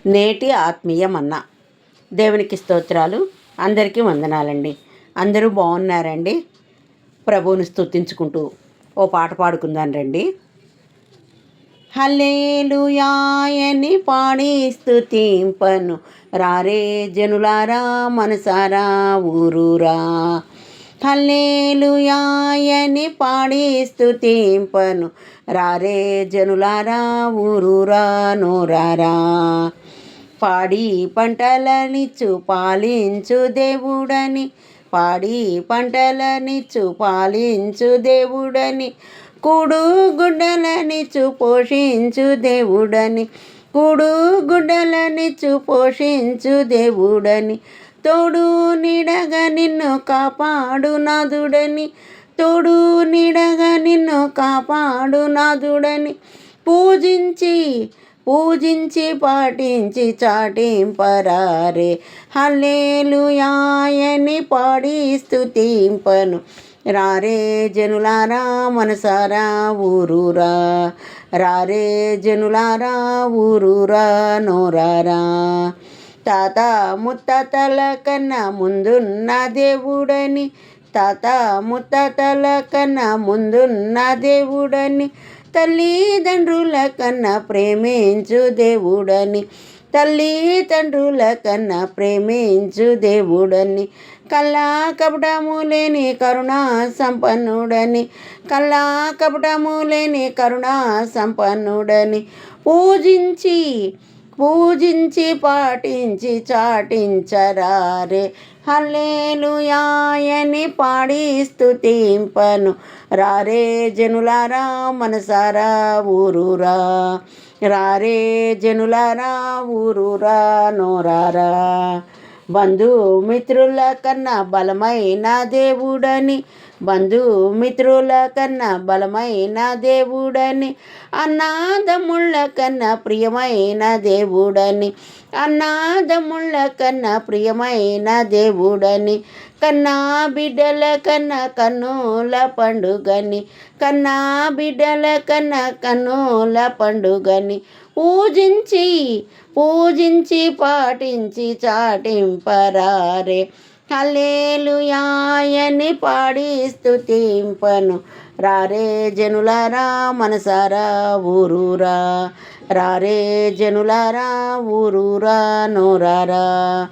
నేటి ఆత్మీయ మన్నా. దేవునికి స్తోత్రాలు. అందరికీ వందనాలండి. అందరూ బాగున్నారండి? ప్రభువుని స్తుతించుకుంటూ ఓ పాట పాడుకుందాం రండి. హల్లెలూయాయని పాడి స్తుతింపను రారే జనులారా మనసారా ఊరూరా. హల్లెలూయాయని పాడి స్తుతింపను రారే జనులారా ఊరూరా నోరారా. పాడి పంటలనిచ్చు పాలించు దేవుడని, పాడి పంటలనిచ్చు పాలించు దేవుడని, కూడు గుడ్డలనిచ్చు పోషించు దేవుడని, కూడు గుడ్డలనిచ్చు పోషించు దేవుడని, తోడు నీడగా నిన్ను కాపాడు నాదుడని, తోడు నీడగా నిన్ను కాపాడు నాదుడని, పూజించి పూజించి పాటించి చాటింపరారే. హల్లెలూయాయని పాడి స్తుతింపను రారే జనులారా మనసారా ఊరూరా. రారే జనులారా ఊరూరా నోరారా. తాత ముత్తాతల కన్నా ముందున్న దేవుడని, తాత ముత్తాతల కన్నా ముందున్న దేవుడని, తల్లిదండ్రుల కన్నా ప్రేమించు దేవుడని, తల్లిదండ్రుల కన్నా ప్రేమించు దేవుడని, కల్లా కపటము లేని కరుణా సంపన్నుడని, కల్లా కపటము లేని కరుణా సంపన్నుడని, పూజించి పూజించి పాటించి చాటించరారే. హల్లెలూయాయని పాడి స్తుతింపను రారే జనులారా మనసారా ఊరూరా. రారే జనులారా ఊరూరా నోరారా. బంధుమిత్రుల కన్నా బలమైన దేవుడని, బంధుమిత్రుల కన్నా బలమైన దేవుడని, అన్నాదముళ్ళ కన్నా ప్రియమైన దేవుడని, అన్నాదముళ్ళ కన్నా ప్రియమైన దేవుడని, కన్నా బిడ్డల కన్నా కన్నుల పండుగని, కన్నా బిడ్డల కన్నా కన్నుల పండుగని, పూజించి పూజించి పాటించి చాటింపరారే. హల్లెలూయాయని పాడి స్తుతింపను రారే జనులారా మనసారా ఊరూరా. రారే జనులారా ఊరూరా నోరారా.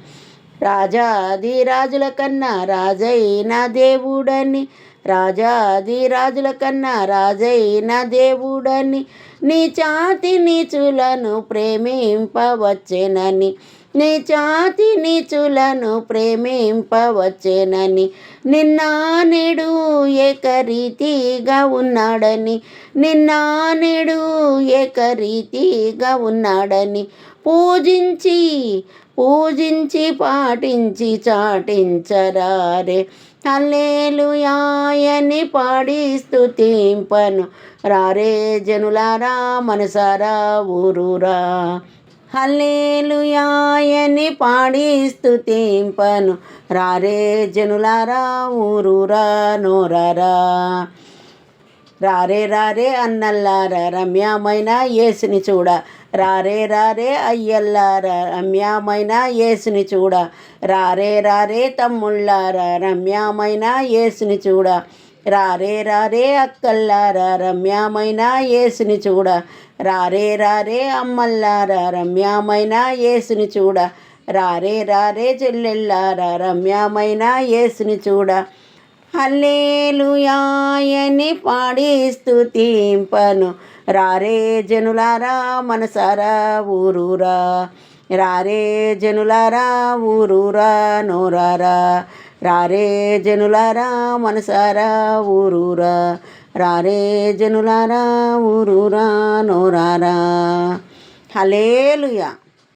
రాజాది రాజుల కన్నా రాజైన దేవుడని, రాజాది రాజుల కన్నా రాజైన దేవుడని, నీ చాతి నీచులను ప్రేమింపవచ్చెనని, నీ చాతి నీచులను ప్రేమింపవచ్చెనని, నిన్న నేడు ఏకరీతిగా ఉన్నాడని, నిన్న నేడు ఏకరీతిగా ఉన్నాడని, పూజించి పూజించి పాటించి చాటించరారే. హల్లెలూయాయని పాడి స్తుతింపను రారే జనులారా మనసారా ఊరూరా. హల్లెలూయాయని పాడి స్తుతింపను రారే జనులారా ఊరూరా నోరారా. రారే రారే అన్నల్లారా రమ్యమైన యేసుని చూడ, రారే రారే అయ్యల్లారా రమ్యమైన యేసుని చూడ, రారే రారే తమ్ముళ్ళారా రమ్యమైన యేసుని చూడ, రారే రారే అక్కల్లారా రమ్యమైన యేసుని చూడ, రారే రారే అమ్మల్లారా రమ్యమైన యేసుని చూడ, రారే రారే చెల్లెళ్ళారా రమ్యమైన యేసుని చూడ. హల్లెలూయాయని పాడి స్తుతింపను రారే జనులారా మనసారా ఊరూరా. రారే జనులారా ఊరూరా నోరారా. రారే జనులారా మనసారా ఊరూరా. రారే జనులారా ఊరూరా నోరారా. హల్లెలూయా.